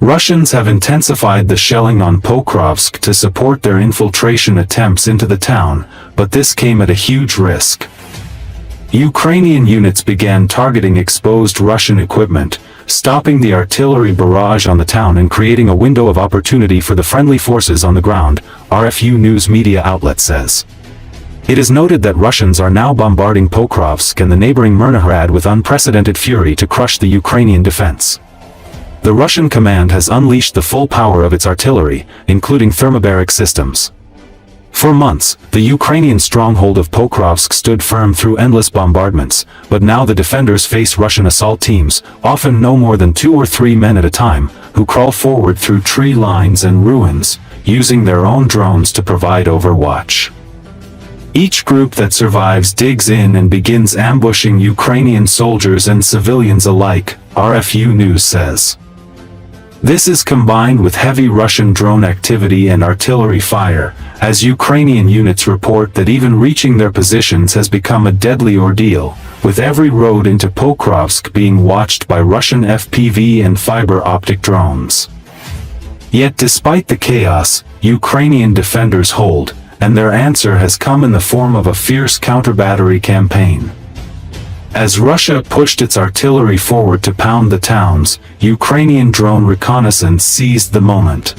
Russians have intensified the shelling on Pokrovsk to support their infiltration attempts into the town, but this came at a huge risk. Ukrainian units began targeting exposed Russian equipment, stopping the artillery barrage on the town and creating a window of opportunity for the friendly forces on the ground, RFU news media outlet says. It is noted that Russians are now bombarding Pokrovsk and the neighboring Myrnohrad with unprecedented fury to crush the Ukrainian defense. The Russian command has unleashed the full power of its artillery, including thermobaric systems. For months, the Ukrainian stronghold of Pokrovsk stood firm through endless bombardments, but now the defenders face Russian assault teams, often no more than 2 or 3 men at a time, who crawl forward through tree lines and ruins, using their own drones to provide overwatch. Each group that survives digs in and begins ambushing Ukrainian soldiers and civilians alike, RFU News says. This is combined with heavy Russian drone activity and artillery fire, as Ukrainian units report that even reaching their positions has become a deadly ordeal, with every road into Pokrovsk being watched by Russian FPV and fiber optic drones. Yet despite the chaos, Ukrainian defenders hold, and their answer has come in the form of a fierce counter-battery campaign. As Russia pushed its artillery forward to pound the towns, Ukrainian drone reconnaissance seized the moment.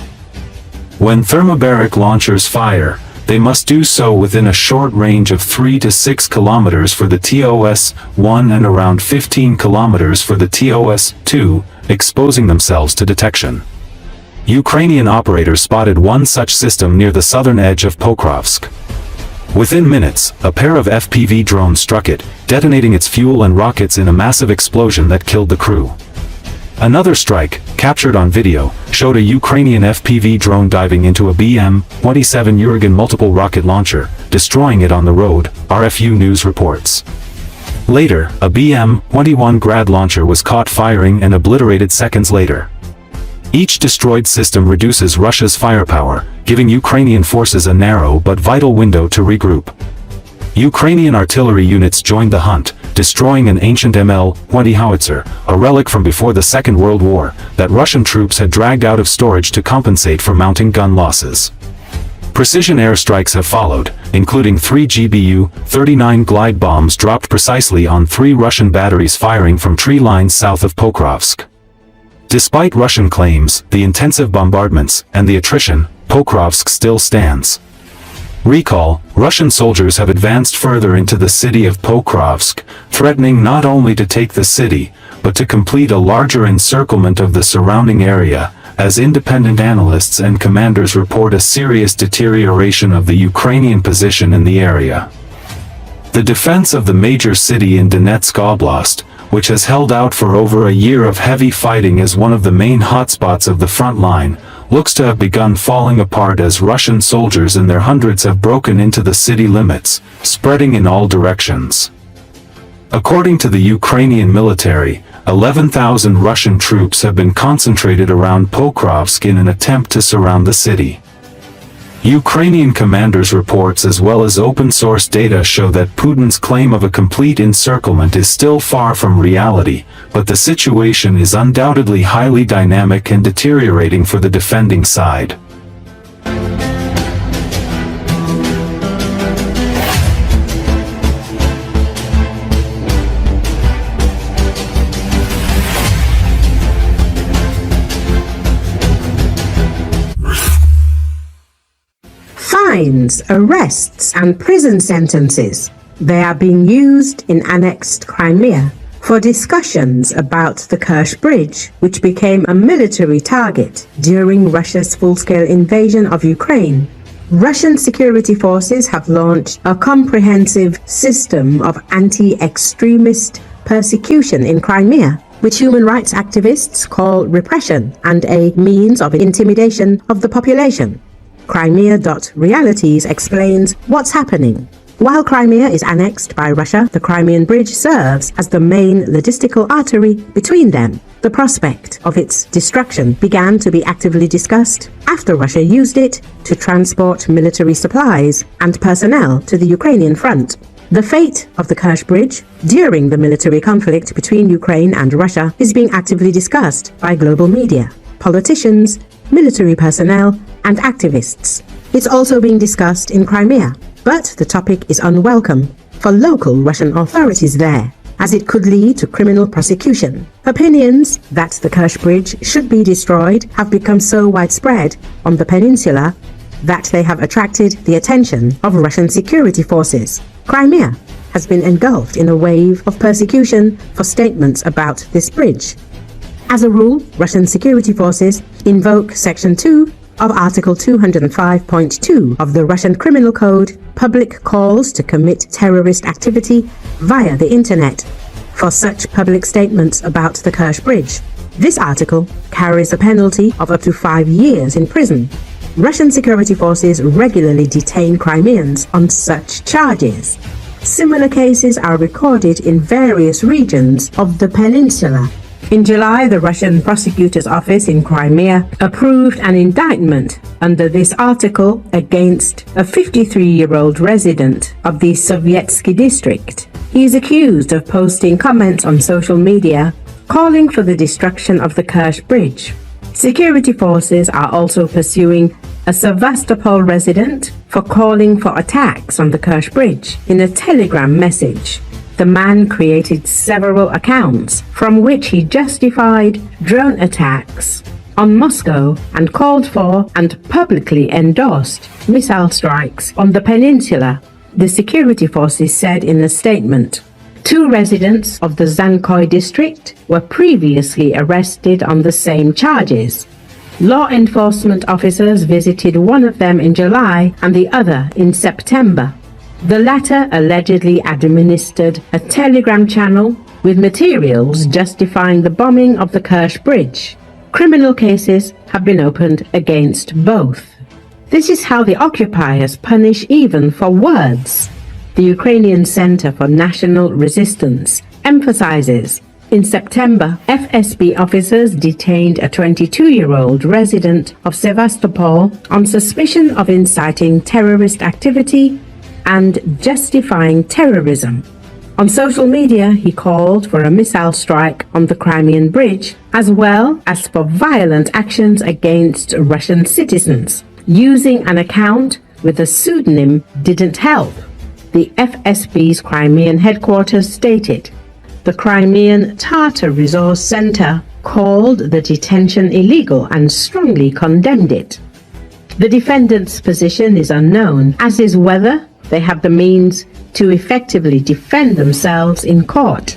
When thermobaric launchers fire, they must do so within a short range of 3 to 6 kilometers for the TOS-1 and around 15 kilometers for the TOS-2, exposing themselves to detection. Ukrainian operators spotted one such system near the southern edge of Pokrovsk. Within minutes, a pair of FPV drones struck it, detonating its fuel and rockets in a massive explosion that killed the crew. Another strike, captured on video, showed a Ukrainian FPV drone diving into a BM-27 Urigan multiple rocket launcher, destroying it on the road, RFU News reports. Later, a BM-21 Grad launcher was caught firing and obliterated seconds later. Each destroyed system reduces Russia's firepower, giving Ukrainian forces a narrow but vital window to regroup. Ukrainian artillery units joined the hunt, destroying an ancient ML-20 howitzer, a relic from before the Second World War, that Russian troops had dragged out of storage to compensate for mounting gun losses. Precision airstrikes have followed, including 3 GBU-39 glide bombs dropped precisely on 3 Russian batteries firing from tree lines south of Pokrovsk. Despite Russian claims, the intensive bombardments, and the attrition, Pokrovsk still stands. Recall, Russian soldiers have advanced further into the city of Pokrovsk, threatening not only to take the city, but to complete a larger encirclement of the surrounding area, as independent analysts and commanders report a serious deterioration of the Ukrainian position in the area. The defense of the major city in Donetsk Oblast, which has held out for over a year of heavy fighting as one of the main hotspots of the front line, looks to have begun falling apart as Russian soldiers in their hundreds have broken into the city limits, spreading in all directions. According to the Ukrainian military, 11,000 Russian troops have been concentrated around Pokrovsk in an attempt to surround the city. Ukrainian commanders' reports as well as open-source data show that Putin's claim of a complete encirclement is still far from reality, but the situation is undoubtedly highly dynamic and deteriorating for the defending side. Fines, arrests, and prison sentences. They are being used in annexed Crimea for discussions about the Kerch Bridge, which became a military target during Russia's full-scale invasion of Ukraine. Russian security forces have launched a comprehensive system of anti-extremist persecution in Crimea, which human rights activists call repression and a means of intimidation of the population. Crimea.realities explains what's happening. While Crimea is annexed by Russia, the Crimean Bridge serves as the main logistical artery between them. The prospect of its destruction began to be actively discussed after Russia used it to transport military supplies and personnel to the Ukrainian front. The fate of the Kerch Bridge during the military conflict between Ukraine and Russia is being actively discussed by global media. politicians, military personnel, and activists. It's also being discussed in Crimea, but the topic is unwelcome for local Russian authorities there, as it could lead to criminal prosecution. Opinions that the Kerch Bridge should be destroyed have become so widespread on the peninsula that they have attracted the attention of Russian security forces. Crimea has been engulfed in a wave of persecution for statements about this bridge. As a rule, Russian security forces invoke Section 2 of Article 205.2 of the Russian Criminal Code, public calls to commit terrorist activity via the internet, for such public statements about the Kerch Bridge. This article carries a penalty of up to 5 years in prison. Russian security forces regularly detain Crimeans on such charges. Similar cases are recorded in various regions of the peninsula. In July, the Russian prosecutor's office in Crimea approved an indictment under this article against a 53-year-old resident of the Sovietsky district. He is accused of posting comments on social media calling for the destruction of the Kerch Bridge. Security forces are also pursuing a Sevastopol resident for calling for attacks on the Kerch Bridge in a Telegram message. The man created several accounts from which he justified drone attacks on Moscow and called for and publicly endorsed missile strikes on the peninsula, the security forces said in a statement. 2 residents of the Zankoy district were previously arrested on the same charges. Law enforcement officers visited one of them in July and the other in September. The latter allegedly administered a Telegram channel with materials justifying the bombing of the Kerch Bridge. Criminal cases have been opened against both. This is how the occupiers punish even for words. The Ukrainian Center for National Resistance emphasizes. In September, FSB officers detained a 22-year-old resident of Sevastopol on suspicion of inciting terrorist activity and justifying terrorism. On social media, he called for a missile strike on the Crimean Bridge, as well as for violent actions against Russian citizens. Using an account with a pseudonym didn't help. The FSB's Crimean headquarters stated. The Crimean Tatar Resource Center called the detention illegal and strongly condemned it. The defendant's position is unknown, as is whether they have the means to effectively defend themselves in court.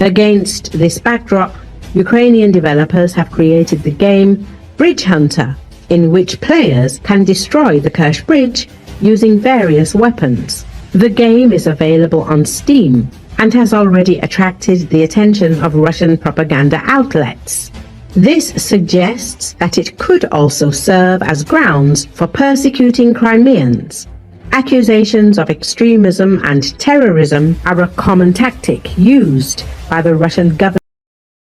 Against this backdrop, Ukrainian developers have created the game Bridge Hunter, in which players can destroy the Kerch Bridge using various weapons. The game is available on Steam and has already attracted the attention of Russian propaganda outlets. This suggests that it could also serve as grounds for persecuting Crimeans. Accusations of extremism and terrorism are a common tactic used by the Russian government